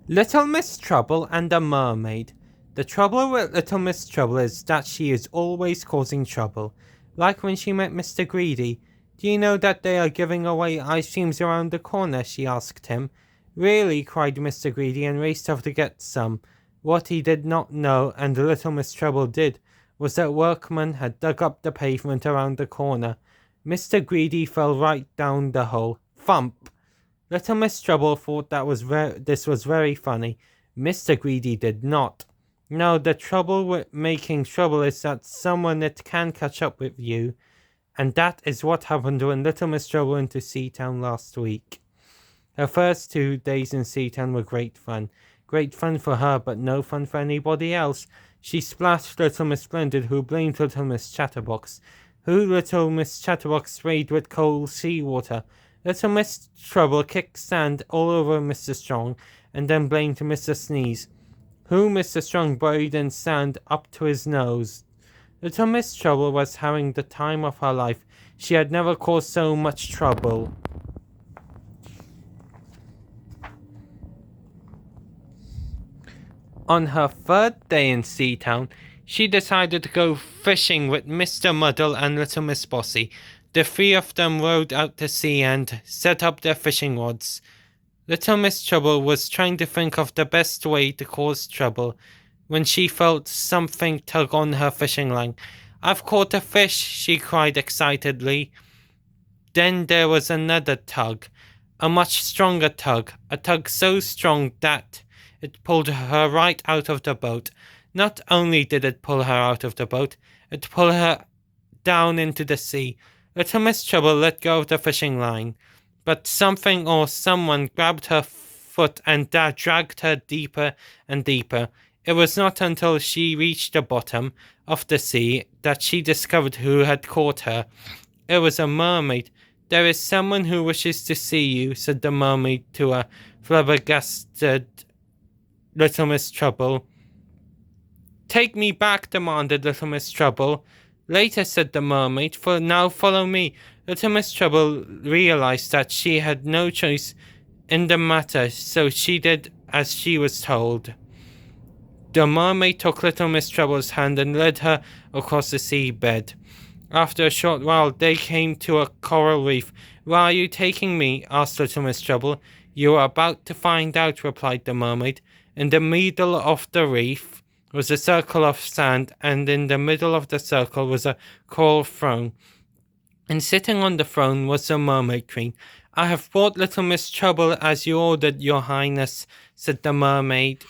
Little Miss Trouble and the Mermaid. The trouble with Little Miss Trouble is that she is always causing trouble. Like when she met Mr. Greedy. Do you know that they are giving away ice creams around the corner? She asked him. Really? Cried Mr. Greedy and raced off to get some. What he did not know, and Little Miss Trouble did, was that workmen had dug up the pavement around the corner. Mr. Greedy fell right down the hole. Thump! Little Miss Trouble thought this was very funny. Mr. Greedy did not. No, the trouble with making trouble is that someone that can catch up with you. And that is what happened when Little Miss Trouble went to Seatown last week. Her first 2 days in Seatown were great fun. Great fun for her, but no fun for anybody else. She splashed Little Miss Splendid, who blamed Little Miss Chatterbox. Who Little Miss Chatterbox sprayed with cold seawater. Little Miss Trouble kicked sand all over Mr. Strong, and then blamed Mr. Sneeze, who Mr. Strong buried in sand up to his nose. Little Miss Trouble was having the time of her life. She had never caused so much trouble. On her 3rd day in Seatown, she decided to go fishing with Mr. Muddle and Little Miss Bossy. The 3 of them rowed out to sea and set up their fishing rods. Little Miss Trouble was trying to think of the best way to cause trouble when she felt something tug on her fishing line. "I've caught a fish," she cried excitedly. Then there was another tug, a much stronger tug, a tug so strong that it pulled her right out of the boat. Not only did it pull her out of the boat, it pulled her down into the sea. Little Miss Trouble let go of the fishing line, but something or someone grabbed her foot and dragged her deeper and deeper. It was not until she reached the bottom of the sea that she discovered who had caught her. It was a mermaid. "There is someone who wishes to see you," said the mermaid to a flabbergasted Little Miss Trouble. "Take me back," demanded Little Miss Trouble. "Later," said the mermaid, "for now follow me." Little Miss Trouble realized that she had no choice in the matter, so she did as she was told. The mermaid took Little Miss Trouble's hand and led her across the seabed. After a short while, they came to a coral reef. "Where are you taking me?" asked Little Miss Trouble. "You are about to find out," replied the mermaid. In the middle of the reef was a circle of sand, and in the middle of the circle was a coral throne. And sitting on the throne was the Mermaid Queen. "I have brought Little Miss Trouble as you ordered, your highness," said the mermaid.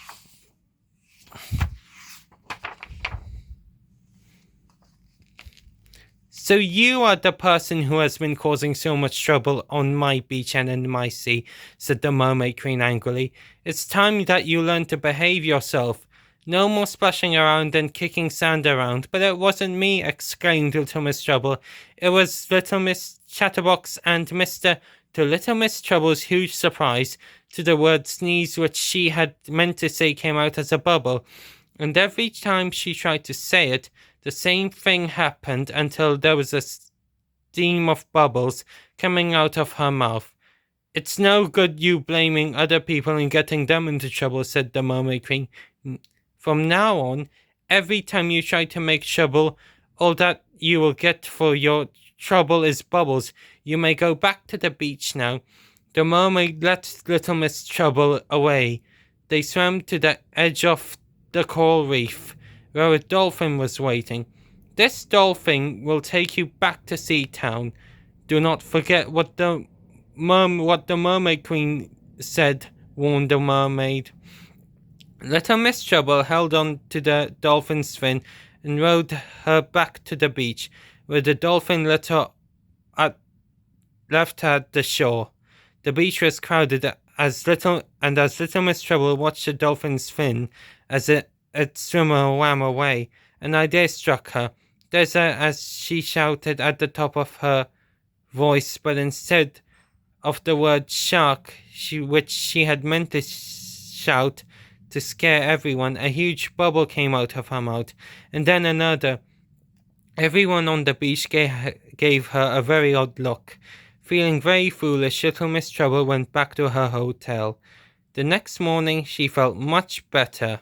"So you are the person who has been causing so much trouble on my beach and in my sea," said the Mermaid Queen angrily. "It's time that you learn to behave yourself. No more splashing around and kicking sand around." "But it wasn't me," exclaimed Little Miss Trouble. "It was Little Miss Chatterbox and Mr. To Little Miss Trouble's huge surprise, to the word sneeze which she had meant to say came out as a bubble. And every time she tried to say it, the same thing happened until there was a steam of bubbles coming out of her mouth. "It's no good you blaming other people and getting them into trouble," said the Mermaid Queen. "From now on, every time you try to make trouble, all that you will get for your trouble is bubbles. You may go back to the beach now." The mermaid let Little Miss Trouble away. They swam to the edge of the coral reef, where a dolphin was waiting. "This dolphin will take you back to Seatown. Do not forget what the Mermaid Queen said," warned the mermaid. Little Miss Trouble held on to the dolphin's fin and rowed her back to the beach, where the dolphin left her at the shore. The beach was crowded as Little Miss Trouble watched the dolphin's fin as it swam away. An idea struck her. As she shouted at the top of her voice, but instead of the word shark, which she had meant to shout to scare everyone, a huge bubble came out of her mouth, and then another. Everyone on the beach gave her a very odd look. Feeling very foolish, Little Miss Trouble went back to her hotel. The next morning she felt much better.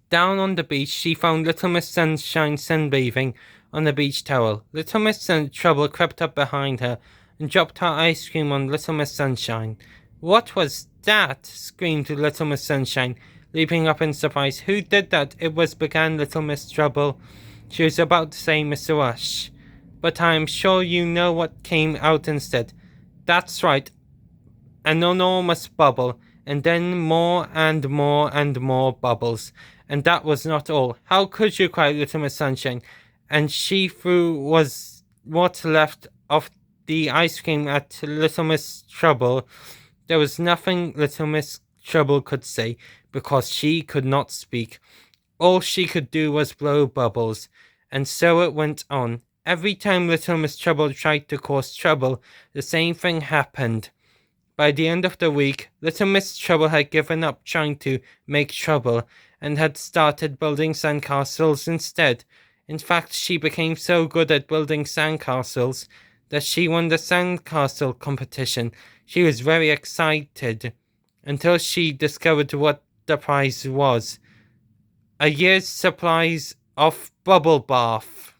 Down on the beach, she found Little Miss Sunshine sunbathing on the beach towel. Little Miss Trouble crept up behind her and dropped her ice cream on Little Miss Sunshine. "What was that?" screamed Little Miss Sunshine, leaping up in surprise. "Who did that?" began Little Miss Trouble. She was about to say Mr. Rush, but I am sure you know what came out instead. That's right, an enormous bubble, and then more and more and more bubbles. And that was not all. "How could you?" cried Little Miss Sunshine, and she threw was what left of the ice cream at Little Miss Trouble. There was nothing Little Miss Trouble could say, because she could not speak. All she could do was blow bubbles, and so it went on. Every time Little Miss Trouble tried to cause trouble, the same thing happened. By the end of the week, Little Miss Trouble had given up trying to make trouble and had started building sandcastles instead. In fact, she became so good at building sandcastles that she won the sandcastle competition. She was very excited until she discovered what the prize was: a year's supplies of bubble bath.